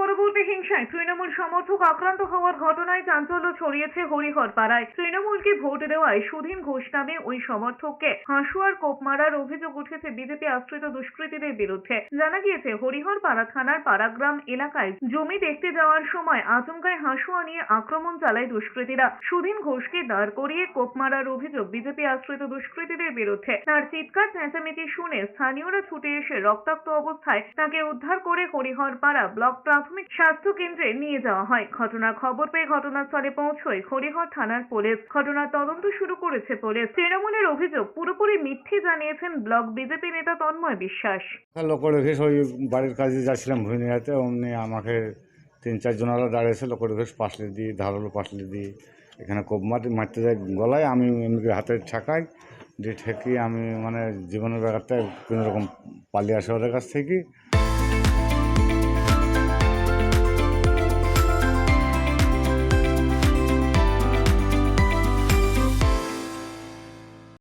পরবর্তী হিংসায় তৃণমূল সমর্থক আক্রান্ত হওয়ার ঘটনায় চাঞ্চল্য ছড়িয়েছে হরিহরপাড়ায়। তৃণমূলকে ভোট দেওয়ায় সুধীন ঘোষ নামে ওই সমর্থককে হাঁসুয়ার কোপ মারার অভিযোগ উঠেছে বিজেপি আশ্রিত দুষ্কৃতীদের বিরুদ্ধে। জানা গিয়েছে, হরিহরপাড়া থানার পাড়াগ্রাম এলাকায় জমি দেখতে যাওয়ার সময় আচমকায় হাঁসুয়া নিয়ে আক্রমণ চালায় দুষ্কৃতীরা। সুধীন ঘোষকে দাঁড় করিয়ে কোপ মারার অভিযোগ বিজেপি আশ্রিত দুষ্কৃতীদের বিরুদ্ধে। তার চিৎকার চেঁচামেচি শুনে স্থানীয়রা ছুটে এসে রক্তাক্ত অবস্থায় তাকে উদ্ধার করে হরিহরপাড়া ব্লক প্রাথমিক স্বাস্থ্য কেন্দ্রে নিয়ে যাওয়া হয়। ঘটনার খবর পেয়ে ঘটনাস্থলে পৌঁছয় হরিহর থানার পুলিশ। ঘটনার তদন্ত শুরু করেছে পুলিশ। তৃণমূলের অভিযোগ পুরোপুরি মিথ্যে জানিয়েছেন ব্লক বিজেপি নেতা তন্ময় বিশ্বাস। লোক রেখে ওই বাড়ির কাজে যাচ্ছিলাম ভুইনিয়াতে, অমনি আমাকে 3-4 জনেরা দাঁড়িয়েছে। লোক রেখে পাশলে দিয়ে ধারালো পাশলে দিয়ে এখানে কোপ মারতে যায় গলায়। আমি এমনি হাতে ঠেকাই দিয়ে ঠেকিয়ে আমি মানে জীবনের ব্যাপারটা কোনোরকম পালিয়ে আসে ওদের কাছ থেকে।